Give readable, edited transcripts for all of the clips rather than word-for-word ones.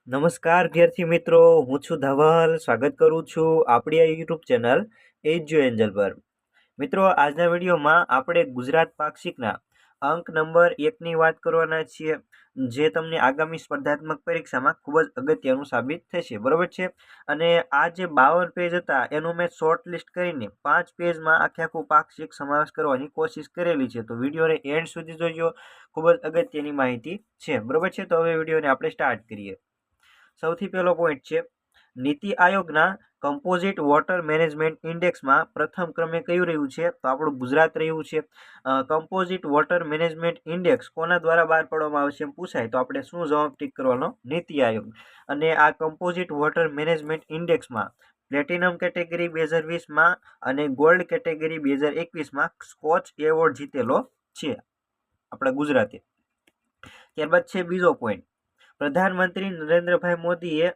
નમસ્કાર વિદ્યાર્થી મિત્રો, હું છું ધવલ. સ્વાગત કરું છું આપણી આ યુટ્યુબ ચેનલ એજ્યુ એન્જલ પર. મિત્રો, આજના વિડીયોમાં આપણે ગુજરાત પાક્ષિકના અંક નંબર 1ની વાત કરવાના છીએ, જે તમને આગામી સ્પર્ધાત્મક પરીક્ષામાં ખૂબ જ અગત્યનું સાબિત થશે. બરોબર છે. અને આ જે 52 પેજ હતા એનું મેં શોર્ટ લિસ્ટ કરીને 5 પેજમાં આખું પાક્ષિક સમાવેશ કરવાની કોશિશ કરેલી છે. તો વિડીયોને એન્ડ સુધી જોજો, ખૂબ જ અગત્યની માહિતી છે. બરોબર છે. તો હવે વિડીયોને આપણે સ્ટાર્ટ કરીએ. સૌથી પહેલો પોઈન્ટ છે, નીતિ આયોગના કમ્પોઝિટ વોટર મેનેજમેન્ટ ઇન્ડેક્સમાં પ્રથમ ક્રમે કયું રહ્યું છે? તો આપણું ગુજરાત રહ્યું છે. કમ્પોઝિટ વોટર મેનેજમેન્ટ ઇન્ડેક્સ કોના દ્વારા બહાર પાડવામાં આવશે એમ પૂછાય તો આપણે શું જવાબ ટીક કરવાનો? નીતિ આયોગ. અને આ કમ્પોઝિટ વોટર મેનેજમેન્ટ ઇન્ડેક્સમાં પ્લેટિનમ કેટેગરી 2020માં અને ગોલ્ડ કેટેગરી 2021માં સ્કોચ એવોર્ડ જીતેલો છે આપણા ગુજરાતે. ત્યારબાદ છે બીજો પોઈન્ટ, પ્રધાનમંત્રી નરેન્દ્રભાઈ મોદીએ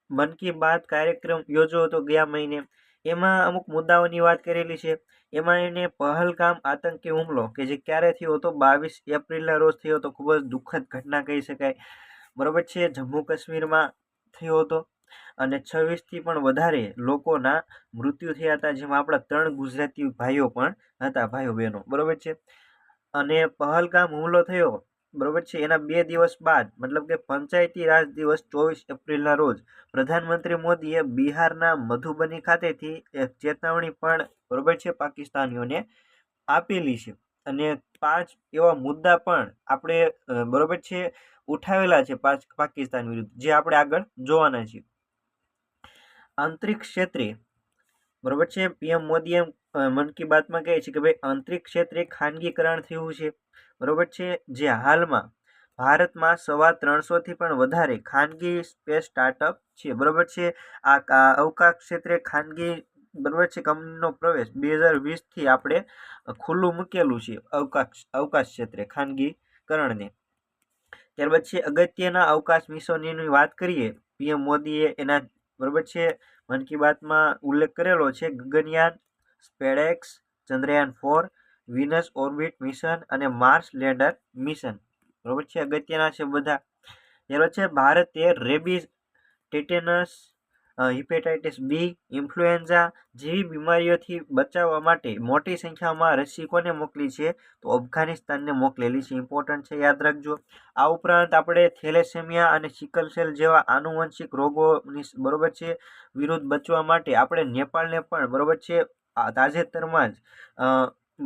મન કી બાત કાર્યક્રમ યોજ્યો હતો ગયા મહિને. એમાં અમુક મુદ્દાઓની વાત કરેલી છે. એમાં એને પહલગામ આતંકી હુમલો કે જે ક્યારે થયો હતો? 22 એપ્રિલના રોજ થયો હતો. ખૂબ જ દુઃખદ ઘટના કહી શકાય. બરોબર છે. જમ્મુ કાશ્મીરમાં થયો હતો અને 26થી પણ વધારે લોકોના મૃત્યુ થયા હતા, જેમાં આપણા 3 ગુજરાતી ભાઈઓ પણ હતા, ભાઈઓ બહેનો. બરોબર છે. અને પહલગામ હુમલો થયો, બરોબર છે, એના 2 દિવસ બાદ મતલબ કે પંચાયતી રાજ દિવસ 24 એપ્રિલના રોજ પ્રધાનમંત્રી મોદીએ બિહારના મધુબની ખાતેથી એક ચેતવણી પણ, બરોબર છે, પાકિસ્તાનીઓને આપેલી છે. અને 5 એવા મુદ્દા પણ આપણે બરોબર છે ઉઠાવેલા છે પાકિસ્તાન વિરુદ્ધ, જે આપણે આગળ જોવાના છે. અંતરિક્ષ ક્ષેત્રે, બરોબર છે, પીએમ મોદી મન કી બાતમાં કહે છે કે ભાઈ અંતરિક્ષ ક્ષેત્રે ખાનગીકરણ થયું છે. બરોબર છે. જે હાલમાં ભારતમાં 350થી પણ વધારે ખાનગી સ્પેસ સ્ટાર્ટઅપ છે. બરોબર છે. આ અવકાશ ક્ષેત્રે ખાનગી, બરોબર છે, કંપનીનો પ્રવેશ 2020થી આપણે ખુલ્લું મૂકેલું છે અવકાશ ક્ષેત્રે ખાનગીકરણને. ત્યારબાદ છે અગત્યના અવકાશ મિશનની વાત કરીએ. પીએમ મોદીએ એના, બરોબર છે, મન કી બાતમાં ઉલ્લેખ કરેલો છે. Gaganyaan, SpaDeX, Chandrayaan 4, Venus orbit mission અને માર્સ લેન્ડર મિશન. બરોબર છે. અગત્યના છે બધા. ત્યારબાદ છે ભારતે rabies, tetanus, hepatitis B, influenza જેવી બીમારીઓથી બચાવવા માટે મોટી સંખ્યામાં રસી કોને મોકલી છે? તો અફઘાનિસ્તાનને મોકલેલી છે. ઇમ્પોર્ટન્ટ છે, યાદ રાખજો. આ ઉપરાંત આપણે થેલેસેમિયા અને સિકલ સેલ જેવા આનુવંશિક રોગોની, બરોબર છે, વિરુદ્ધ બચવા માટે આપણે નેપાળને પણ, બરોબર છે, તાજેતરમાં જ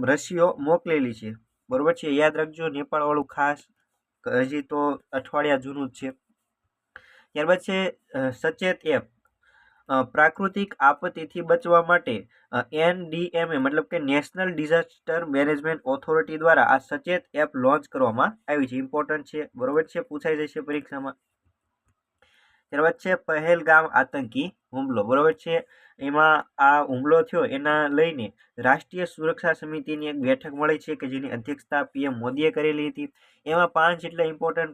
રસીઓ મોકલેલી છે. બરોબર છે, યાદ રાખજો. નેપાળ વાળું ખાસ, હજી તો અઠવાડિયા જૂનું જ છે. ત્યારબાદ છે સચેત એપ, પ્રાકૃતિક આપત્તિથી બચવા માટે NDMA મતલબ કે નેશનલ ડિઝાસ્ટર મેનેજમેન્ટ ઓથોરિટી દ્વારા આ સચેત એપ લોન્ચ કરવામાં આવી છે. ઇમ્પોર્ટન્ટ છે, બરોબર છે, પૂછાઈ જશે પરીક્ષામાં. ત્યારબાદ છે પહેલગામ આતંકી હુમલો. બરોબર છે. એમાં આ હુમલો થયો એના લઈને રાષ્ટ્રીય સુરક્ષા સમિતિની એક બેઠક મળી છે કે જેની અધ્યક્ષતા પીએમ મોદીએ કરેલી હતી. એમાં 5 જેટલા ઇમ્પોર્ટન્ટ,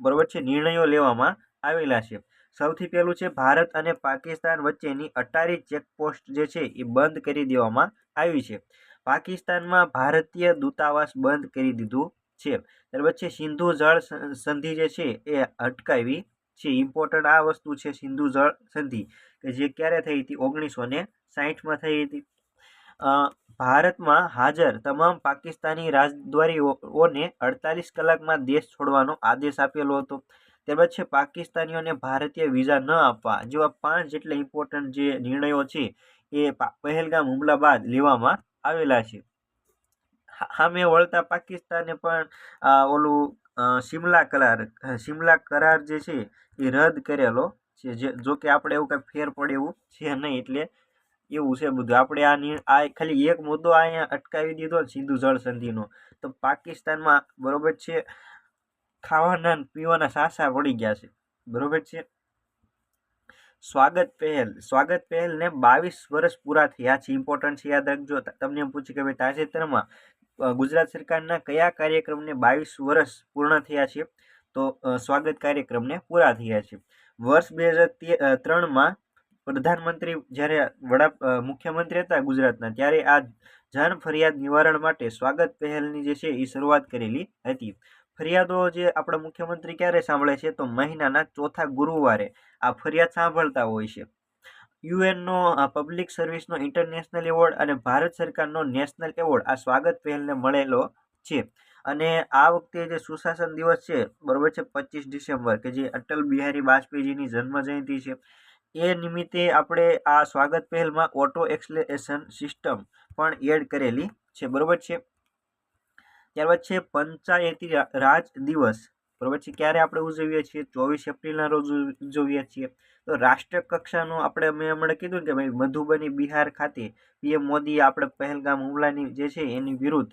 બરોબર છે, નિર્ણયો લેવામાં આવેલા છે. સૌથી પહેલું છે ભારત અને પાકિસ્તાન વચ્ચેની અટારી ચેકપોસ્ટ જે છે એ બંધ કરી દેવામાં આવી છે. પાકિસ્તાનમાં ભારતીય દૂતાવાસ બંધ કરી દીધું છે. ત્યારબાદ છે સિંધુ જળ સંધિ જે છે એ અટકાવી છે. ઇમ્પોર્ટન્ટ આ વસ્તુ છે, સિંધુ જળ સંધિ, કે જે ક્યારે થઈ હતી? 1960માં થઈ હતી. ભારતમાં હાજર તમામ પાકિસ્તાની રાજદ્વારીઓને 48 કલાકમાં દેશ છોડવાનો આદેશ આપેલો હતો. ત્યારબાદ છે પાકિસ્તાનીઓને ભારતીય વિઝા ન આપવા જેવા 5 જેટલા ઇમ્પોર્ટન્ટ જે નિર્ણયો છે એ પહેલગામ હુમલા બાદ લેવામાં આવેલા છે. સામે વળતા પાકિસ્તાને પણ ઓલું સિમલા કરાર જે છે એ રદ કરેલો છે. જો કે આપણે એવું કઈ ફેર પડે એવું છે નહીં, એટલે એવું છે બધું. આપણે આ ખાલી એક મુદ્દો અહીંયા અટકાવી દીધો સિંધુ જળ સંધિનો, તો પાકિસ્તાનમાં, બરોબર છે, ખાવાના પીવાના સાસા પડી ગયા છે. બરોબર છે. સ્વાગત પહેલને 22 વર્ષ પૂરા થયા છે. ઇમ્પોર્ટન્ટ છે, યાદ રાખજો. તમને એમ પૂછે કે ભાઈ તાજેતરમાં ગુજરાત સરકારના કયા કાર્યક્રમને 22 વર્ષ પૂર્ણ થયા છે? તો સ્વાગત કાર્યક્રમને પૂરા થયા છે. વર્ષ 2003માં પ્રધાનમંત્રી જ્યારે મુખ્યમંત્રી હતા ગુજરાતના, ત્યારે આ જન ફરિયાદ નિવારણ માટે સ્વાગત પહેલની જે છે એ શરૂઆત કરેલી હતી. ફરિયાદો જે આપણા મુખ્યમંત્રી ક્યારે સાંભળે છે તો મહિનાના ચોથા ગુરુવારે આ ફરિયાદ સાંભળતા હોય છે. યુએનનો પબ્લિક સર્વિસનો ઇન્ટરનેશનલ એવોર્ડ અને ભારત સરકારનો નેશનલ એવોર્ડ આ સ્વાગત પહેલને મળેલો છે. અને આ વખતે જે સુશાસન દિવસ છે, બરોબર છે, 25 ડિસેમ્બર, કે જે અટલ બિહારી વાજપેયીજીની જન્મ જયંતિ છે, એ નિમિત્તે આપણે આ સ્વાગત પહેલમાં ઓટો એક્સલેશન સિસ્ટમ પણ એડ કરેલી છે, બરોબર છે. ત્યારબાદ છે પંચાયતી રાજ દિવસ, બરોબર છે. ક્યારે આપણે ઉજવીએ છીએ? 24 એપ્રિલના રોજ ઉજવીએ છીએ. તો રાષ્ટ્ર કક્ષાનું આપણે મેં હમણાં કીધું કે ભાઈ મધુબની બિહાર ખાતે પીએમ મોદીએ આપણે પહેલગામ હુમલાની જે છે એની વિરુદ્ધ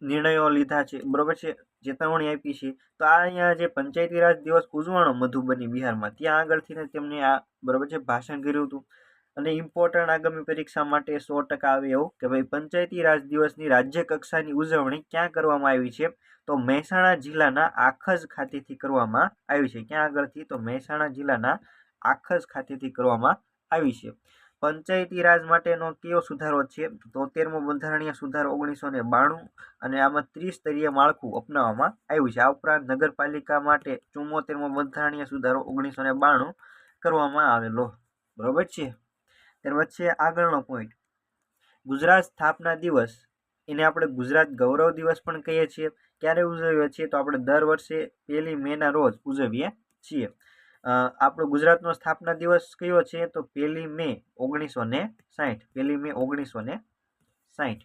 નિર્ણયો લીધા છે, બરોબર છે, ચેતવણી આપી છે. તો આ અહીંયા જે પંચાયતી રાજ દિવસ ઉજવણો મધુબની બિહારમાં, ત્યાં આગળથી તેમને આ, બરોબર છે, ભાષણ કર્યું હતું. અને ઇમ્પોર્ટન્ટ આગામી પરીક્ષા માટે 100% આવે એવું કે ભાઈ પંચાયતી રાજ દિવસની રાજ્ય કક્ષાની ઉજવણી ક્યાં કરવામાં આવી છે? તો મહેસાણા જિલ્લાના આખજ ખાતેથી કરવામાં આવી છે. ક્યાં આગળથી? તો મહેસાણા જિલ્લાના આખજ ખાતેથી કરવામાં આવી છે. પંચાયતી રાજ માટેનો કયો સુધારો છે? 73મો બંધારણીય સુધારો 1992, અને આમાં ત્રિસ્તરીય માળખું અપનાવવામાં આવ્યું છે. આ ઉપરાંત નગરપાલિકા માટે 74મો બંધારણીય સુધારો 1992 કરવામાં આવેલો, બરોબર છે. ત્યારબાદ છે આગળનો પોઈન્ટ, ગુજરાત સ્થાપના દિવસ, એને આપણે ગુજરાત ગૌરવ દિવસ પણ કહીએ છીએ. ક્યારે ઉજવીએ છીએ? તો આપણે દર વર્ષે 1 મેના રોજ ઉજવીએ છીએ. આપણો ગુજરાતનો સ્થાપના દિવસ કયો છે? તો 1 મે 1960. 1 મે 1960.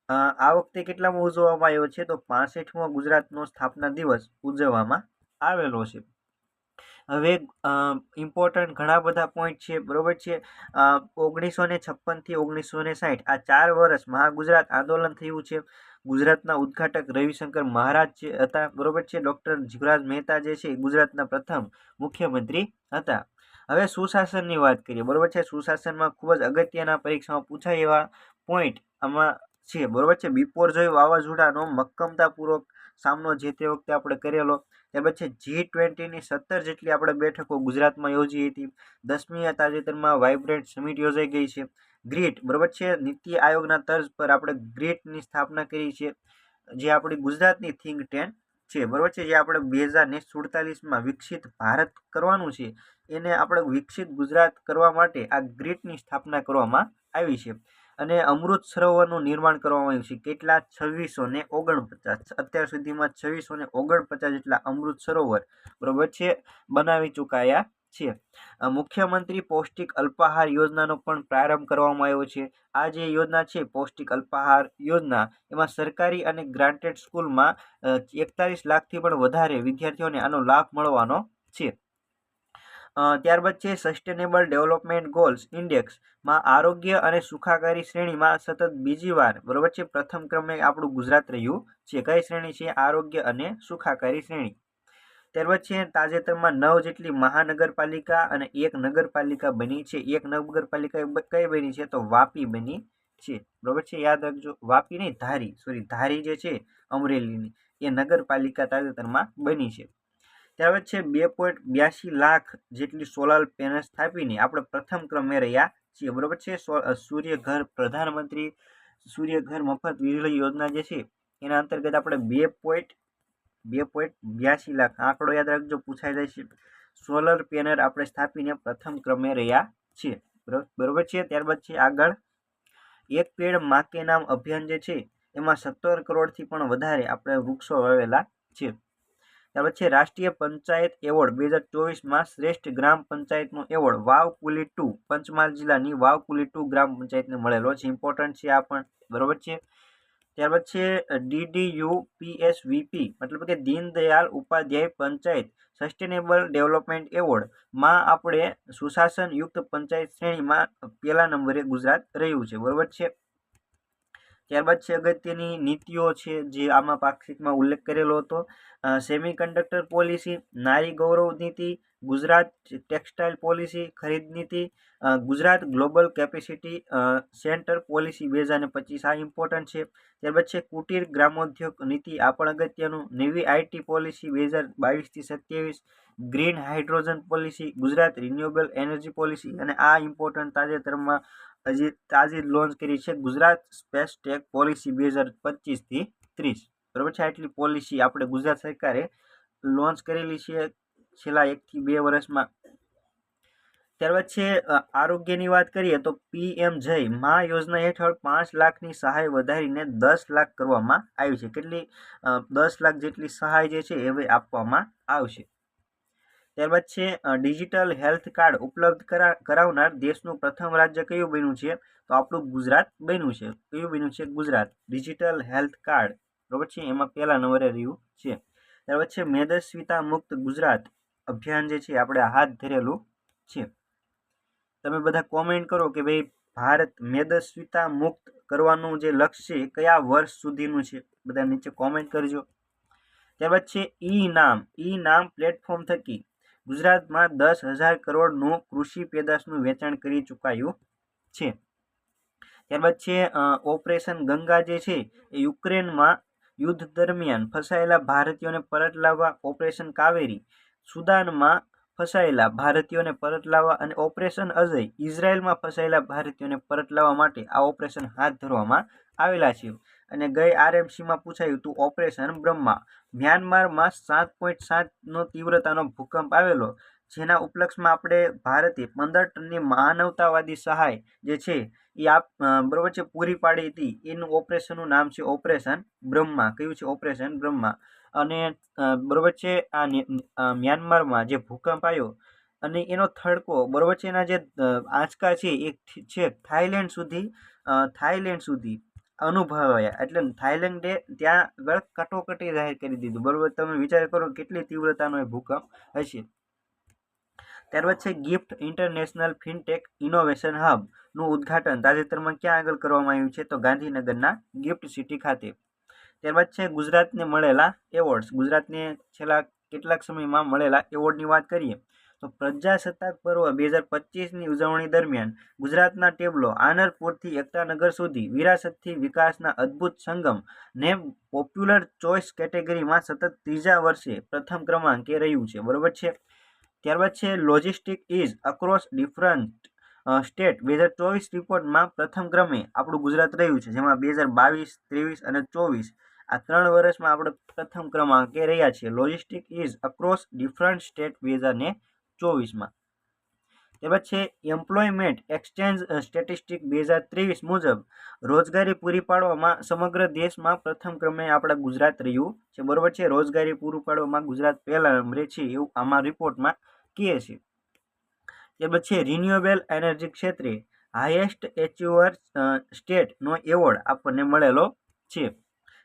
આ વખતે કેટલામાં ઉજવવામાં આવ્યો છે? તો 65મો ગુજરાતનો સ્થાપના દિવસ ઉજવવામાં આવેલો છે. હવે ઇમ્પોર્ટન્ટ ઘણા બધા પોઈન્ટ છે, બરોબર છે. 1956 થી 1960 આ 4 વર્ષ મહાગુજરાત આંદોલન થયું છે. ગુજરાતના ઉદ્ઘાટક રવિશંકર મહારાજ હતા, બરોબર છે. ડોક્ટર જીવરાજ મહેતા જે છે ગુજરાતના પ્રથમ મુખ્યમંત્રી હતા. હવે સુશાસનની વાત કરીએ, બરોબર છે. સુશાસનમાં ખૂબ જ અગત્યના પરીક્ષામાં પૂછાય એવા પોઈન્ટ આમાં છે, બરોબર છે. બિપોરજોય વાવાઝોડાનો મક્કમતાપૂર્વક સામનો જે તે વખતે આપણે કરેલો. ત્યાર પછી G20ની 17 જેટલી આપણે બેઠકો ગુજરાતમાં યોજી હતી. 10મી તાજેતરમાં વાઇબ્રન્ટ સમિટ યોજાઈ ગઈ છે. ગ્રીટ, બરોબર છે, નીતિ આયોગના તર્જ પર આપણે ગ્રીટની સ્થાપના કરી છે, જે આપણી ગુજરાતની થિંક ટેન્ક છે, બરોબર છે. જે આપણે 2047માં વિકસિત ભારત કરવાનું છે, એને આપણે વિકસિત ગુજરાત કરવા માટે આ ગ્રીટની સ્થાપના કરવામાં આવી છે. અને અમૃત સરોવરનું નિર્માણ કરવામાં આવ્યું છે. કેટલા? 2649. અત્યાર સુધીમાં 2649 જેટલા અમૃત સરોવર, બરોબર છે, બનાવી ચૂકાયા છે. મુખ્યમંત્રી પૌષ્ટિક અલ્પાહાર યોજનાનો પણ પ્રારંભ કરવામાં આવ્યો છે. આ જે યોજના છે પૌષ્ટિક અલ્પાહાર યોજના, એમાં સરકારી અને ગ્રાન્ટેડ સ્કૂલમાં 41 લાખથી પણ વધારે વિદ્યાર્થીઓને આનો લાભ મળવાનો છે. ત્યારબાદ છે સસ્ટેનેબલ ડેવલપમેન્ટ ગોલ્સ ઇન્ડેક્સમાં આરોગ્ય અને સુખાકારી શ્રેણીમાં સતત બીજી વાર, બરોબર છે, પ્રથમ ક્રમે આપણું ગુજરાત રહ્યું છે. કઈ શ્રેણી છે? આરોગ્ય અને સુખાકારી શ્રેણી. ત્યારબાદ છે તાજેતરમાં 9 જેટલી મહાનગરપાલિકા અને 1 નગરપાલિકા બની છે. 1 નગરપાલિકા કઈ બની છે? તો વાપી બની છે, બરોબર છે. યાદ રાખજો, વાપી નહીં, ધારી જે છે અમરેલીની, એ નગરપાલિકા તાજેતરમાં બની છે. ત્યારબાદ છે 2.82 લાખ જેટલી સોલાર પેનલ સ્થાપીને આપણે પ્રથમ ક્રમે રહ્યા છીએ, બરોબર છે. સૂર્યઘર, પ્રધાનમંત્રી સૂર્યઘર મફત વીજળી યોજના જે છે એના અંતર્ગત આપણે 2.82 લાખ, આંકડો યાદ રાખજો, પૂછાઈ જાય છે, સોલર પેનલ આપણે સ્થાપીને પ્રથમ ક્રમે રહ્યા છીએ, બરોબર છે. ત્યારબાદ છે આગળ, એક પેડ માં કે નામ અભિયાન જે છે એમાં 17 કરોડથી પણ વધારે આપણે વૃક્ષો વાવેલા છે. ત્યાર પછી રાષ્ટ્રીય પંચાયત એવોર્ડ 2024માં શ્રેષ્ઠ ગ્રામ પંચાયતનો એવોર્ડ વાવકુલી 2, પંચમહાલ જિલ્લાની વાવકુલી 2 ગ્રામ પંચાયતને મળેલો છે. ઇમ્પોર્ટન્ટ છે આ પણ, બરોબર છે. ત્યારબાદ છે DDUPSVP, મતલબ કે દીનદયાલ ઉપાધ્યાય પંચાયત સસ્ટેનેબલ ડેવલપમેન્ટ એવોર્ડમાં આપણે સુશાસન યુક્ત પંચાયત શ્રેણીમાં પહેલા નંબરે ગુજરાત રહ્યું છે, બરોબર છે. ત્યારબાદ છે અગત્યની નીતિઓ છે જે આમાં પાક્ષિકમાં ઉલ્લેખ કરેલો હતો. સેમિકન્ડક્ટર પોલિસી, નારી ગૌરવ નીતિ, ગુજરાત ટેક્સટાઇલ પોલિસી, ખરીદ નીતિ, Gujarat global capacity centre policy 2025, આ ઇમ્પોર્ટન્ટ છે. ત્યારબાદ છે કુટીર ગ્રામોદ્યોગ નીતિ, આ પણ અગત્યનું. નવી IT પોલિસી 2022 થી 27, green hydrogen policy, Gujarat renewable energy policy, અને આ ઇમ્પોર્ટન્ટ તાજેતરમાં તાજી લોન્ચ કરી છે ગુજરાત સ્પેસ ટેક પોલિસી 2025 થી 30. બરાબર છે. આટલી પોલિસી આપણે ગુજરાત સરકારે લોન્ચ કરેલી છે છેલ્લા 1 થી 2 વર્ષમાં. ત્યારબાદ છે આરોગ્યની વાત કરીએ તો PM જય મા યોજના હેઠળ 5 લાખની સહાય વધારીને 10 લાખ કરવામાં આવી છે. કેટલી 10 લાખ જેટલી સહાય જે છે એ આપવામાં આવશે. ત્યારબાદ છે ડિજિટલ હેલ્થ કાર્ડ ઉપલબ્ધ કરાવનાર દેશનું પ્રથમ રાજ્ય કયું બન્યું છે? તો આપણું ગુજરાત બન્યું છે. કયું બન્યું છે? ગુજરાત. ડિજિટલ હેલ્થ કાર્ડ બરોબર છે એમાં પહેલા નંબરે રહ્યું છે. ત્યારબાદ છે મેદસ્વીતા મુક્ત ગુજરાત અભિયાન જે છે આપણે હાથ ધરેલું છે. તમે બધા કોમેન્ટ કરો કે ભાઈ ભારત મેદસ્વીતા મુક્ત કરવાનું જે લક્ષ્ય છે કયા વર્ષ સુધીનું છે? બધા નીચે કોમેન્ટ કરજો. ત્યારબાદ છે ઈ નામ પ્લેટફોર્મ થકી ગુજરાતમાં 10,000 કરોડનું કૃષિ પેદાશનું વેચાણ કરી ચૂકાયું છે. ત્યારબાદ છે ઓપરેશન ગંગા જે છે એ યુક્રેનમાં યુદ્ધ દરમિયાન ફસાયેલા ભારતીયોને પરત લાવવા, ઓપરેશન કાવેરી સુદાનમાં ફસાયેલા ભારતીયોને પરત લાવવા અને ઓપરેશન અજય ઇઝરાયલમાં ફસાયેલા ભારતીયોને પરત લાવવા માટે આ ઓપરેશન હાથ ધરવામાં આવેલા છે. અને ગઈ RMCમાં પૂછાયું હતું ઓપરેશન બ્રહ્મા. મ્યાનમારમાં 7.7નો તીવ્રતાનો ભૂકંપ આવેલો, જેના ઉપલક્ષમાં આપણે ભારતે 15 ટનની માનવતાવાદી સહાય જે છે એ બરોબર છે પૂરી પાડી હતી. એનું ઓપરેશનનું નામ છે ઓપરેશન બ્રહ્મા. કયું છે? ઓપરેશન બ્રહ્મા. અને બરોબર છે આ મ્યાનમારમાં જે ભૂકંપ આવ્યો અને એનો થડકો બરોબર છે એના જે આંચકા છે એ છે થાઈલેન્ડ સુધી અનુભવાયા. એટલે થાઈલેન્ડે ત્યાં આગળ કટોકટી જાહેર કરી દીધું. બરોબર, તમે વિચાર કરો કેટલી તીવ્રતાનો એ ભૂકંપ હશે. ત્યારબાદ છે gift international fintech innovation hub નું ઉદ્ઘાટન તાજેતરમાં ક્યાં આગળ કરવામાં આવ્યું છે? તો ગાંધીનગરના ગિફ્ટ સિટી ખાતે. ત્યારબાદ છે ગુજરાતને મળેલા એવોર્ડ્સ. ગુજરાતને છેલ્લા કેટલાક સમયમાં મળેલા એવોર્ડની વાત કરીએ તો પ્રજાસત્તાક પર્વ 2025ની ઉજવણી દરમિયાન ગુજરાતના ટેબ્લો આનરપુરથી એકતાનગર સુધી વિરાસતથી વિકાસના અદ્ભુત સંગમ ને પોપ્યુલર ચોઇસ કેટેગરીમાં સતત 3જા વર્ષે પ્રથમ ક્રમાંકે રહ્યું છે. બરોબર છે. ત્યારબાદ છે logistic ease across different state 2024 રિપોર્ટમાં પ્રથમ ક્રમે આપણું ગુજરાત રહ્યું છે, જેમાં 2022, 23 અને 24 આ 3 વર્ષમાં આપણે પ્રથમ ક્રમાંકે રહ્યા છીએ. Logistic ease across different state 2024માં. ત્યારબાદ છે એમ્પ્લોયમેન્ટ એક્સચેન્જ સ્ટેટિસ્ટિક 2023 મુજબ રોજગારી પૂરી પાડવામાં સમગ્ર દેશમાં પ્રથમ ક્રમે આપણા ગુજરાત રહ્યું છે. બરોબર છે. રોજગારી પૂરું પાડવામાં ગુજરાત પહેલા નંબરે છે એવું આમાં રિપોર્ટમાં કહે છે. ત્યારબાદ છે રિન્યુએબલ એનર્જી ક્ષેત્રે હાઈએસ્ટ એચીવર સ્ટેટનો એવોર્ડ આપણને મળેલો છે.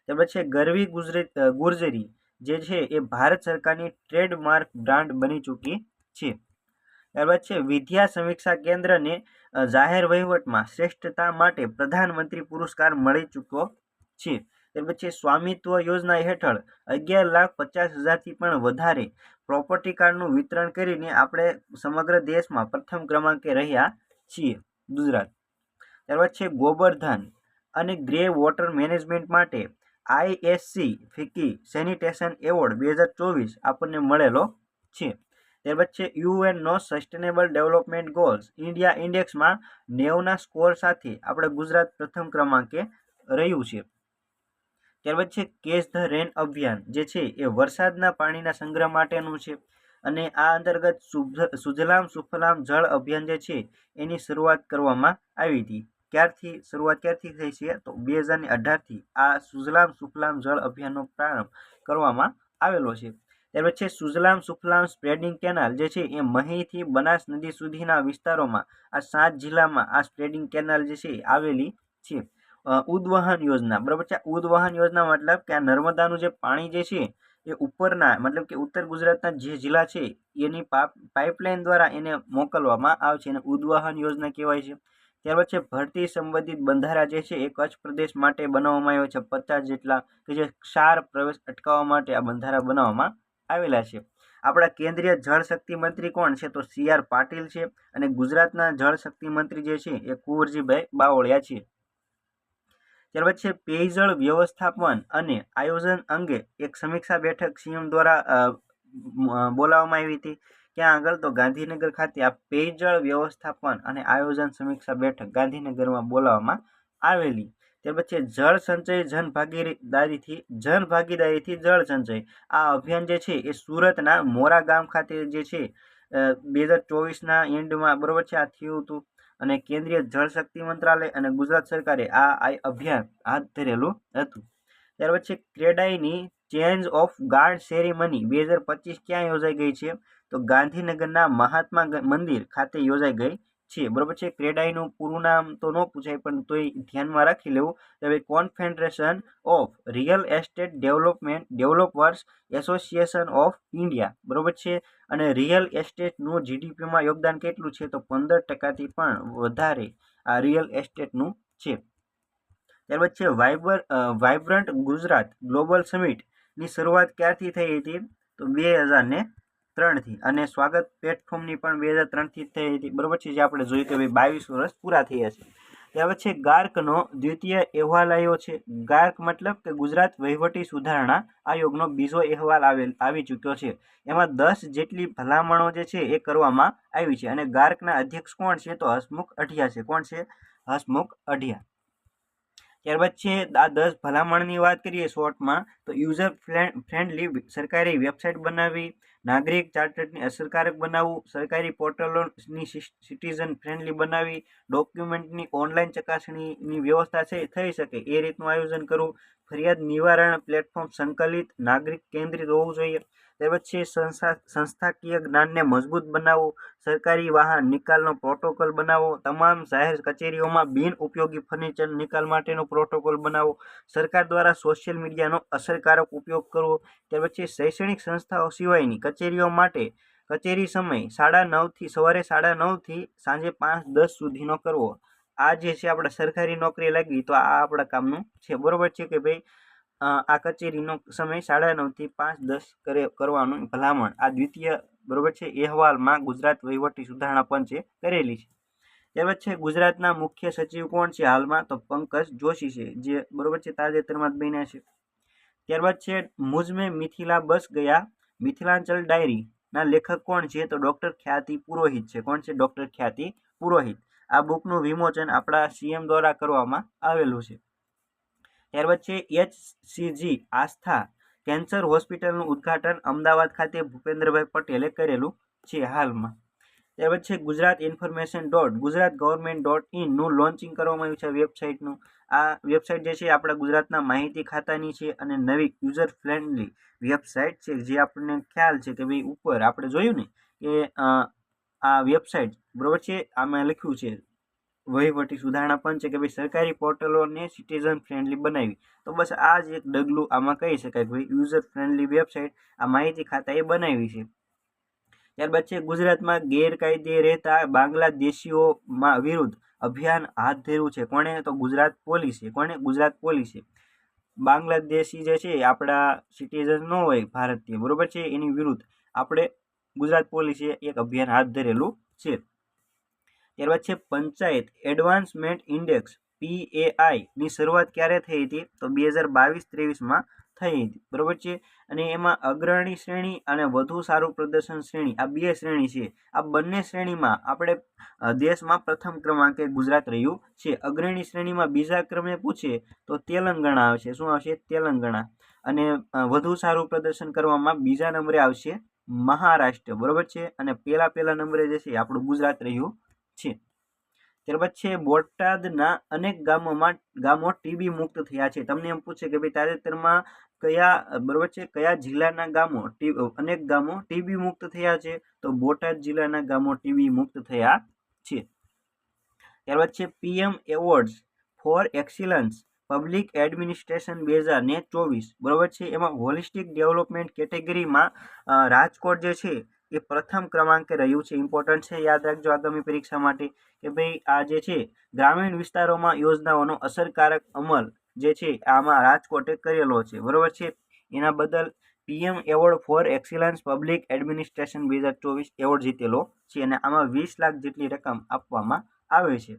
ત્યારબાદ છે ગરવી ગુર્જરી જે છે એ ભારત સરકારની ટ્રેડમાર્ક બ્રાન્ડ બની ચૂકી છે. ત્યારબાદ છે વિદ્યા સમીક્ષા કેન્દ્રને જાહેર વહીવટમાં શ્રેષ્ઠતા માટે પ્રધાનમંત્રી પુરસ્કાર મળી ચૂક્યો છે. ત્યાર પછી સ્વામિત્વ યોજના હેઠળ 11,50,000થી પણ વધારે પ્રોપર્ટી કાર્ડનું વિતરણ કરીને આપણે સમગ્ર દેશમાં પ્રથમ ક્રમાંકે રહ્યા છીએ, ગુજરાત. ત્યારબાદ છે ગોબરધન અને ગ્રે વોટર મેનેજમેન્ટ માટે ISC ફિકી સેનિટેશન એવોર્ડ 2024 આપણને મળેલો છે. ત્યારબાદ છે યુએનનો સસ્ટેનેબલ ડેવલપમેન્ટ ગોલ્સ ઇન્ડિયા ઇન્ડેક્સમાં 90ના સ્કોર સાથે આપણે ગુજરાત પ્રથમ ક્રમાંકે રહ્યું છે. ત્યારબાદ છે કેચ ધ રેન અભિયાન જે છે એ વરસાદના પાણીના સંગ્રહ માટેનું છે અને આ અંતર્ગત સુજલામ સુફલામ જળ અભિયાન જે છે એની શરૂઆત કરવામાં આવી હતી. શરૂઆત ક્યારથી થઈ છે? તો 2018થી આ સુજલામ સુફલામ જળ અભિયાનનો પ્રારંભ કરવામાં આવેલો છે. ત્યાર પછી સુજલામ સુફલામ સ્પ્રેડિંગ કેનાલ જે છે એ મહીથી બનાસ નદી સુધીના વિસ્તારોમાં આ 7 જિલ્લામાં આ સ્પ્રેડિંગ કેનાલ જે છે આવેલી છે. ઉદ્વહન યોજના. બરાબર છે. ઉદ્વહન યોજના મતલબ કે આ નર્મદાનું જે પાણી જે છે એ ઉપરના મતલબ કે ઉત્તર ગુજરાતના જે જિલ્લા છે એની પાઇપલાઇન દ્વારા એને મોકલવામાં આવે છે અને ઉદ્વહન યોજના કહેવાય છે. ત્યાર પછી ભરતી સંબંધિત બંધારા જે છે એ કચ્છ પ્રદેશ માટે બનાવવામાં આવ્યો છે 50 જેટલા કે જે ક્ષાર પ્રવેશ અટકાવવા માટે આ બંધારા બનાવવામાં આવેલા છે. આપણા કેન્દ્રીય જળશક્તિ મંત્રી કોણ છે? તો CR પાટીલ છે અને ગુજરાતના જળશક્તિ મંત્રી જે છે એ કુંવરજીભાઈ બાવળિયા છે. ત્યારબાદ છે પેયજળ વ્યવસ્થાપન અને આયોજન અંગે એક સમીક્ષા બેઠક CM દ્વારા બોલાવવામાં આવી હતી. ક્યાં આગળ? તો ગાંધીનગર ખાતે આ પેયજળ વ્યવસ્થાપન અને આયોજન સમીક્ષા બેઠક ગાંધીનગરમાં બોલાવવામાં આવેલી. ત્યાર પછી જળ સંચય જન ભાગીદારીથી જળ સંચય. આ અભિયાન જે છે એ સુરતના મોરા ગામ ખાતે જે છે 2024ના એન્ડમાં બરોબર છે આ થયું હતું. અને કેન્દ્રીય જળ શક્તિ મંત્રાલય અને ગુજરાત સરકારે આ અભિયાન હાથ ધરેલું હતું. ત્યાર પછી ક્રેડાઈની ચેન્જ ઓફ ગાર્ડ સેરેમની 2025 ક્યાં યોજાઈ ગઈ છે? તો ગાંધીનગરના મહાત્મા મંદિર ખાતે યોજાઈ ગઈ છે. બરોબર છે. ક્રેડાઈનું પૂરું નામ તો ન પૂછાય, પણ તોય ધ્યાનમાં રાખી લેવું. હવે confederation of real estate developers association of India, બરોબર છે. અને રિયલ એસ્ટેટનું જીડીપીમાં યોગદાન કેટલું છે? તો 15%થી પણ વધારે આ રિયલ એસ્ટેટનું છે. ત્યારબાદ છે વાઇબ્રન્ટ ગુજરાત ગ્લોબલ સમિટની શરૂઆત ક્યારથી થઈ હતી? તો 2003થી. અને સ્વાગત પ્લેટફોર્મની પણ 2003થી થઈ હતી. બરોબર છે, જે આપણે જોયું કે ભાઈ 22 વર્ષ પૂરા થયા છે. ત્યાર પછી ગાર્કનો દ્વિતીય અહેવાલ આવ્યો છે. ગાર્ક મતલબ કે ગુજરાત વહીવટી સુધારણા આયોગનો બીજો અહેવાલ આવી ચૂક્યો છે. એમાં 10 જેટલી ભલામણો જે છે એ કરવામાં આવી છે. અને ગાર્કના અધ્યક્ષ કોણ છે? તો હસમુખ અઢિયા છે. કોણ છે? હસમુખ અઢિયા. ત્યારબાદ છે આ 10 ભલામણની વાત કરીએ શોર્ટમાં, તો યુઝર ફ્રેન્ડલી સરકારી વેબસાઇટ બનાવવી, નાગરિક ચાર્ટરને અસરકારક બનાવવું, સરકારી પોર્ટલોની સિટીઝન ફ્રેન્ડલી બનાવવી, ડોક્યુમેન્ટની ઓનલાઈન ચકાસણીની વ્યવસ્થા છે થઈ શકે એ રીતનું આયોજન કરવું, ફરિયાદ નિવારણ પ્લેટફોર્મ સંકલિત નાગરિક કેન્દ્રિત હોવું જોઈએ. ત્યાર પછી સંસ્થાકીય જ્ઞાનને મજબૂત બનાવવું, સરકારી વાહન નિકાલનો પ્રોટોકોલ બનાવવો, તમામ જાહેર કચેરીઓમાં બિન ઉપયોગી ફર્નિચર નિકાલ માટેનો પ્રોટોકોલ બનાવવો, સરકાર દ્વારા સોશિયલ મીડિયાનો અસરકારક ઉપયોગ કરવો. ત્યાર પછી શૈક્ષણિક સંસ્થાઓ સિવાયની કચેરીઓ માટે કચેરી સમય સવારે 9:30થી સાંજે 5:10 સુધીનો કરવો. આ જે છે આપણે સરકારી નોકરી લાગી તો આ આપણા કામનું છે. બરોબર છે કે ભાઈ આ કચેરીનો સમય 9:30થી 5:10 કરવાનું ભલામણ આ દ્વિતીય બરોબર છે અહેવાલમાં ગુજરાત વહીવટી સુધારણા પંચે કરેલી છે. ત્યારબાદ છે ગુજરાતના મુખ્ય સચિવ કોણ છે હાલમાં? તો પંકજ જોશી છે, જે બરોબર છે તાજેતરમાં જ બન્યા છે. ત્યારબાદ છે મુઝમે મિથિલા બસ ગયા મિથિલાંચલ ડાયરી ના લેખક કોણ છે? તો ડોક્ટર ખ્યાતિ પુરોહિત છે. કોણ છે? ડોક્ટર ખ્યાતિ પુરોહિત. આ બુકનું વિમોચન આપણા સીએમ દ્વારા કરવામાં આવેલું છે. ત્યારબાદ છે HCG આસ્થા કેન્સર હોસ્પિટલનું ઉદ્ઘાટન અમદાવાદ ખાતે ભૂપેન્દ્રભાઈ પટેલે કરેલું છે હાલમાં. ત્યારબાદ છે ગુજરાત ઇન્ફોર્મેશન .ગુજરાત નું લોન્ચિંગ કરવામાં આવ્યું છે વેબસાઇટનું. આ વેબસાઇટ જે છે આપણા ગુજરાતના માહિતી ખાતાની છે અને નવી યુઝર ફ્રેન્ડલી વેબસાઇટ છે, જે આપણને ખ્યાલ છે કે ભાઈ ઉપર આપણે જોયું ને કે આ વેબસાઇટ બરોબર છે આમાં લખ્યું છે વહીવટી સુધારણા પંચે કે ભાઈ સરકારી પોર્ટલોને સિટીઝન ફ્રેન્ડલી બનાવી. તો બસ આ જ એક ડગલું આમાં કહી શકાય કે ભાઈ યુઝર ફ્રેન્ડલી વેબસાઇટ આ માહિતી ખાતાએ બનાવી છે. ત્યારબાદ છે ગુજરાતમાં ગેરકાયદે રહેતા બાંગ્લાદેશીઓમાં વિરુદ્ધ અભિયાન હાથ ધર્યું છે. કોણે? તો ગુજરાત પોલીસે. કોણે? ગુજરાત પોલીસે. બાંગ્લાદેશી જે છે આપણા સિટીઝન ન હોય ભારતીય બરોબર છે એની વિરુદ્ધ આપણે ગુજરાત પોલીસે એક અભિયાન હાથ ધરેલું છે. ત્યારબાદ છે પંચાયત એડવાન્સમેન્ટ ઇન્ડેક્સ PAI ની શરૂઆત ક્યારે થઈ હતી? તો 2022-23માં થઈ હતી. બરોબર છે. અને એમાં અગ્રણી શ્રેણી અને વધુ સારું પ્રદર્શન શ્રેણી આ 2 શ્રેણી છે. આ બંને શ્રેણીમાં આપણે દેશમાં પ્રથમ ક્રમાંકે ગુજરાત રહ્યું છે. અગ્રણી શ્રેણીમાં બીજા ક્રમે પૂછે તો તેલંગાણા આવશે. શું આવશે? તેલંગાણા. અને વધુ સારું પ્રદર્શન કરવામાં બીજા નંબરે આવશે મહારાષ્ટ્ર. બરોબર છે. અને પહેલા નંબરે જે છે આપણું ગુજરાત રહ્યું છે. ત્યારબાદ છે બોટાદના અનેક ગામો ટીબી મુક્ત થયા છે. તમને એમ પૂછે કે ભાઈ તાજેતરમાં કયા જિલ્લાના અનેક ગામો ટીબી મુક્ત થયા છે? તો બોટાદ જિલ્લાના ગામો ટીબી મુક્ત થયા છે. ત્યારબાદ છે PM awards for excellence public administration 2024 બરોબર છે. એમાં હોલિસ્ટિક ડેવલપમેન્ટ કેટેગરીમાં રાજકોટ જે છે એ પ્રથમ ક્રમાંકે રહ્યું છે. ઇમ્પોર્ટન્ટ છે, યાદ રાખજો આગામી પરીક્ષા માટે કે ભાઈ આ જે છે ગ્રામીણ વિસ્તારોમાં યોજનાઓનો અસરકારક અમલ જે છે આમાં રાજકોટે કરેલો છે. બરોબર છે. એના બદલ PM award for excellence public administration 2024 award જીતેલો છે. અને આમાં 20 લાખ જેટલી રકમ આપવામાં આવે છે.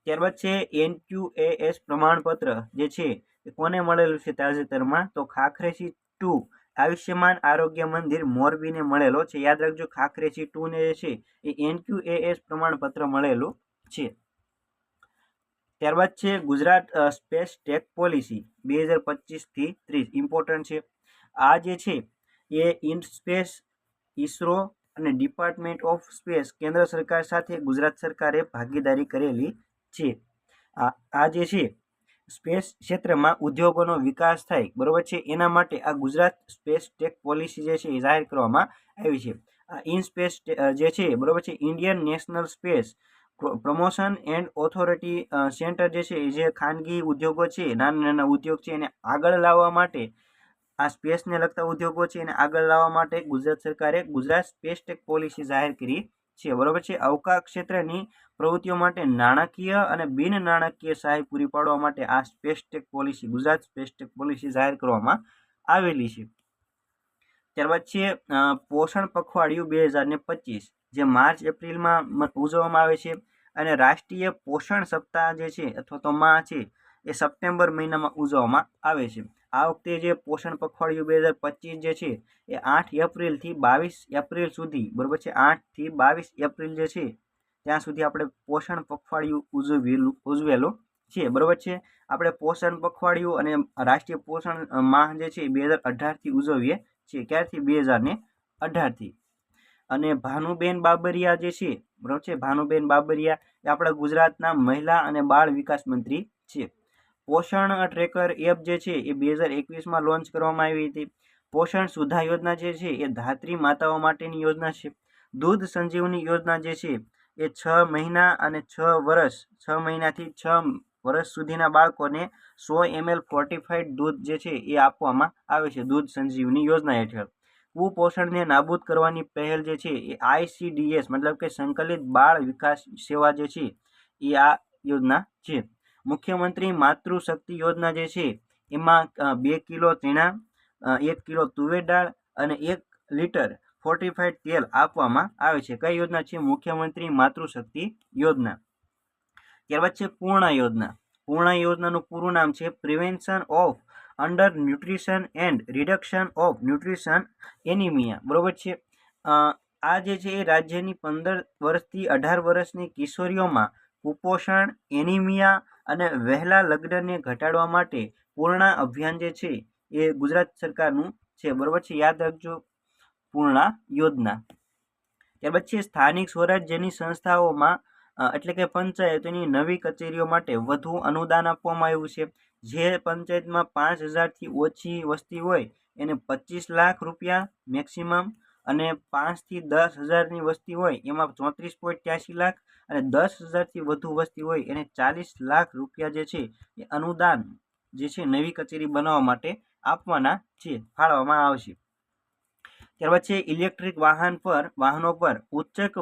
ત્યારબાદ છે NQAS પ્રમાણપત્ર જે છે એ કોને મળેલું છે તાજેતરમાં? તો ખાખરેસી 2 આયુષ્યમાન આરોગ્ય મંદિર મોરબીને મળેલો છે. યાદ રાખજો ખાખરેસી 2 ને જે છે એ NQAS પ્રમાણપત્ર મળેલું છે. ત્યારબાદ છે ગુજરાત સ્પેસ ટેક પોલિસી 2025 થી 30 ઇમ્પોર્ટન્ટ છે. આ જે છે એ ઇનસ્પેસ, ઇસરો અને ડિપાર્ટમેન્ટ ઓફ સ્પેસ કેન્દ્ર સરકાર સાથે ગુજરાત સરકારે ભાગીદારી કરેલી છે. આ જે છે સ્પેસ ક્ષેત્રમાં ઉદ્યોગોનો વિકાસ થાય, બરોબર છે, એના માટે આ ગુજરાત સ્પેસ ટેક પોલિસી જે છે એ જાહેર કરવામાં આવી છે. આ ઇન સ્પેસ જે છે, બરોબર છે, Indian national space promotion and authority centre જે છે, જે ખાનગી ઉદ્યોગો છે, નાના નાના ઉદ્યોગ છે, એને આગળ લાવવા માટે, આ સ્પેસને લગતા ઉદ્યોગો છે એને આગળ લાવવા માટે ગુજરાત સરકારે ગુજરાત સ્પેસ ટેક પોલિસી જાહેર કરી છે, બરોબર છે. અવકાશ ક્ષેત્રની પ્રવૃત્તિઓ માટે નાણાકીય અને બિન નાણાકીય સહાય પૂરી પાડવા માટે આ space tech policy, Gujarat space tech policy જાહેર કરવામાં આવેલી છે. ત્યારબાદ છે પોષણ પખવાડિયું 2025, જે માર્ચ એપ્રિલમાં ઉજવવામાં આવે છે, અને રાષ્ટ્રીય પોષણ સપ્તાહ જે છે અથવા તો માહ છે એ સપ્ટેમ્બર મહિનામાં ઉજવવામાં આવે છે. આ વખતે જે પોષણ પખવાડિયું 2025 જે છે એ 8 એપ્રિલથી 22 એપ્રિલ સુધી, બરોબર છે, 8 થી 22 એપ્રિલ જે છે ત્યાં સુધી આપણે પોષણ પખવાડિયું ઉજવેલું છે, બરોબર છે. આપણે પોષણ પખવાડિયું અને રાષ્ટ્રીય પોષણ માહ જે છે 2018 થી ઉજવીએ છીએ. ક્યારથી? 2018 થી. અને ભાનુબેન બાબરિયા જે છે, બરોબર છે, ભાનુબેન બાબરિયા એ આપણા ગુજરાતના મહિલા અને બાળ વિકાસ મંત્રી છે. પોષણ ટ્રેકર એપ જે છે એ 2021માં લોન્ચ કરવામાં આવી હતી. પોષણ સુધા યોજના જે છે એ ધાત્રી માતાઓ માટેની યોજના છે. દૂધ સંજીવની યોજના જે છે એ 6 મહિના અને 6 મહિનાથી 6 વર્ષ સુધીના બાળકોને 100 ml ફોર્ટિફાઈડ દૂધ જે છે એ આપવામાં આવે છે દૂધ સંજીવની યોજના હેઠળ. કુપોષણને નાબૂદ કરવાની પહેલ જે છે એ ICDS મતલબ કે સંકલિત બાળ વિકાસ સેવા જે છે એ આ યોજના છે. મુખ્યમંત્રી માતૃશક્તિ યોજના જે છે એમાં 2 કિલો ચણા, 1 કિલો તુવેર દાળ અને 1 લીટર ફોર્ટિફાઈડ તેલ આપવામાં આવે છે. કઈ યોજના છે? મુખ્યમંત્રી માતૃશક્તિ યોજના. ત્યારબાદ છે પૂર્ણા યોજના. પૂર્ણા યોજનાનું પૂરું નામ છે prevention of under nutrition and reduction of nutrition anaemia, બરોબર છે. આ જે છે એ રાજ્યની 15 વર્ષથી 18 વર્ષની કિશોરીઓમાં કુપોષણ, એનિમિયા અને વહેલા લગ્નને ઘટાડવા માટે પૂર્ણા અભિયાન જે છે એ ગુજરાત સરકારનું છે, બરોબર છે. યાદ રાખજો, પૂર્ણા યોજના. ત્યારબાદ છે સ્થાનિક સ્વરાજ્યની સંસ્થાઓમાં એટલે કે પંચાયતોની નવી કચેરીઓ માટે વધુ અનુદાન આપવામાં આવ્યું છે. જે પંચાયતમાં 5000થી ઓછી વસ્તી હોય એને 25 લાખ રૂપિયા મેક્સિમમ, અને 5 થી 10,000ની વસ્તી હોય એમાં 34.83 લાખ, અને 10,000થી વધુ વસ્તી હોય એને 40 લાખ રૂપિયા જે છે એ અનુદાન જે છે નવી કચેરી બનાવવા માટે આપવાના છે, ફાળવવામાં આવશે. ત્યારબાદ છે ઇલેક્ટ્રિક વાહનો પર ઉચ્ચક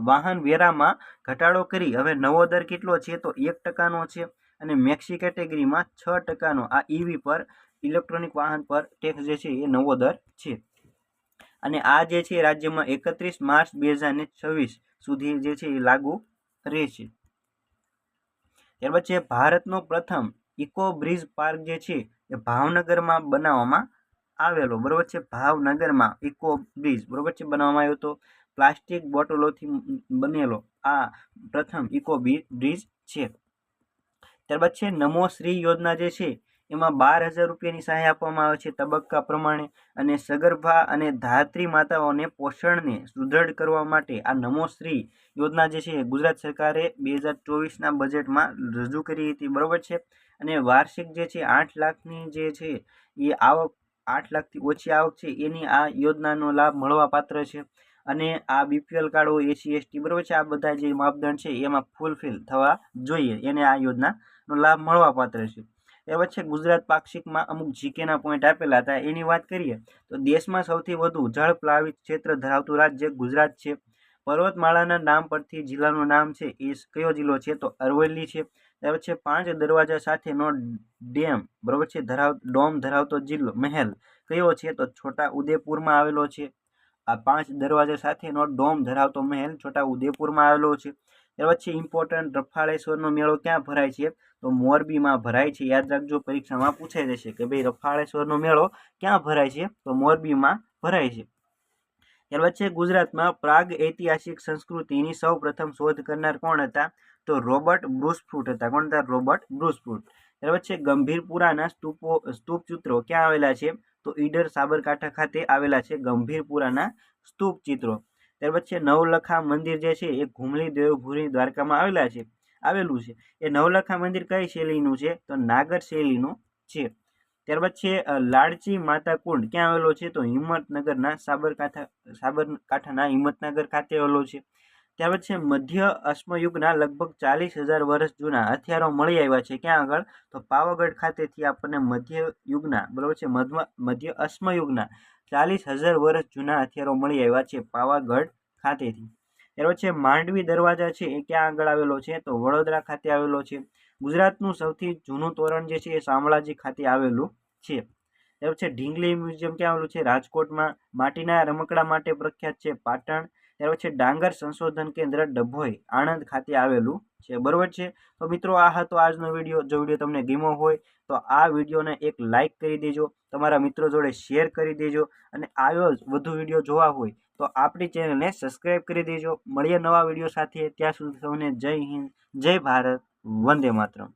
વાહન વેરામાં ઘટાડો કરી હવે નવો દર કેટલો છે? તો 1%નો છે, અને મેક્સી કેટેગરીમાં 6%નો આ ઈવી પર, ઇલેક્ટ્રોનિક વાહન પર ટેક્સ જે છે એ નવો દર છે. અને આ જે છે રાજ્યમાં 31 માર્ચ 2026 સુધી જે છે એ લાગુ રહેશે. ત્યારબાદ છે ભારતનો પ્રથમ ઇકો બ્રિજ પાર્ક જે છે એ ભાવનગરમાં બનાવવામાં આવેલો, બરોબર છે. ભાવનગરમાં ઇકો બ્રિજ, બરોબર છે, બનાવવામાં આવ્યો હતો. પ્લાસ્ટિક બોટલોથી બનેલો આ પ્રથમ ઇકો બ્રિજ છે. ત્યારબાદ છે નમો શ્રી યોજના જે છે એમાં 12,000 રૂપિયાની સહાય આપવામાં આવે છે તબક્કા પ્રમાણે, અને સગર્ભા અને ધાત્રી માતાઓને પોષણને સુદૃઢ કરવા માટે આ નમો શ્રી યોજના જે છે ગુજરાત સરકારે 2024ના બજેટમાં રજૂ કરી હતી, બરોબર છે. અને વાર્ષિક જે છે 8 લાખની જે છે એ આવક, 8 લાખથી ઓછી આવક છે એની આ યોજનાનો લાભ મળવા પાત્ર છે. અને આ BPL કાર્ડ હોય, SC ST, બરોબર છે, આ બધા જે માપદંડ છે એમાં ફૂલફિલ થવા જોઈએ, એને આ યોજનાનો લાભ મળવા પાત્ર છે. એ વચ્ચે ગુજરાત પાક્ષિકમાં અમુક જીકેના પોઈન્ટ આપેલા હતા, એની વાત કરીએ તો દેશમાં સૌથી વધુ જળ પ્લાવિત ક્ષેત્ર ધરાવતું રાજ્ય ગુજરાત છે. પર્વતમાળાના નામ પરથી જિલ્લાનું નામ છે એ કયો જિલ્લો છે? તો અરવલ્લી છે. ત્યાર પછી 5 દરવાજા સાથેનો ડેમ, બરોબર છે, ડોમ ધરાવતો જિલ્લો મહેલ કયો છે? તો છોટા ઉદેપુરમાં આવેલો છે. આ 5 દરવાજા સાથેનો ડોમ ધરાવતો મહેલ છોટા ઉદેપુરમાં આવેલો છે. ત્યાર પછી ઇમ્પોર્ટન્ટ રફાળેશ્વરનો મેળો ક્યાં ભરાય છે? તો મોરબીમાં ભરાય છે. યાદ રાખજો, પરીક્ષામાં પૂછાઈ જશે કે ભાઈ રફાળેશ્વરનો મેળો ક્યાં ભરાય છે? તો મોરબીમાં ભરાય છે. ત્યારબાદ છે ગુજરાતમાં પ્રાગ ઐતિહાસિક સંસ્કૃતિની સૌ પ્રથમ શોધ કરનાર કોણ હતા? તો રોબર્ટ બ્રુસફૂટ હતા. કોણ હતા? રોબર્ટ બ્રુસફૂટ. ત્યાર પછી ગંભીરપુરાના સ્તૂપ ચિત્રો ક્યાં આવેલા છે? તો ઈડર સાબરકાંઠા ખાતે આવેલા છે ગંભીરપુરાના સ્તૂપ ચિત્રો. ત્યાર પછી નવલખા મંદિર જે છે એ ઘુમલી દેવભૂમિ દ્વારકામાં આવેલું છે. એ નવલખા મંદિર કઈ શૈલીનું છે? તો નાગર શૈલીનું છે. ત્યારબાદ છે લાડજી માતા કુંડ ક્યાં આવેલો છે? તો હિંમતનગરના સાબરકાંઠાના હિંમતનગર ખાતે આવેલો છે. ત્યારબાદ છે મધ્ય અશ્મયુગના લગભગ 40,000 વર્ષ જૂના હથિયારો મળી આવ્યા છે. ક્યાં આગળ? તો પાવાગઢ ખાતેથી આપણને મધ્ય યુગના, બરોબર છે, મધ્ય અશ્મયુગના 40,000 વર્ષ જૂના હથિયારો મળી આવ્યા છે પાવાગઢ ખાતેથી. ત્યાર પછી માંડવી દરવાજા છે એ ક્યાં આગળ આવેલો છે? તો વડોદરા ખાતે આવેલો છે. ગુજરાતનું સૌથી જૂનું તોરણ જે છે એ શામળાજી ખાતે આવેલું છે. ત્યાર પછી ઢીંગલી મ્યુઝિયમ ક્યાં આવેલું છે? રાજકોટમાં. માટીના રમકડા માટે પ્રખ્યાત છે પાટણ. ત્યાર પછી ડાંગર સંશોધન કેન્દ્ર ડભોઈ આણંદ ખાતે આવેલું છે. બરોબર છે. તો મિત્રો આ હતો આજનો વિડીયો. જો વિડીયો તમને ગમ્યો હોય તો આ વિડીયોને એક લાઇક કરી દેજો, તમારા મિત્રો જોડે શેર કરી દેજો, અને આવ્યો જ વધુ વિડીયો જોવા હોય તો આપણી ચેનલને સબસ્ક્રાઈબ કરી દેજો. મળીએ નવા વિડીયો સાથે. ત્યાં સુધી સૌને જય હિન્દ, જય ભારત, વંદે માતરમ.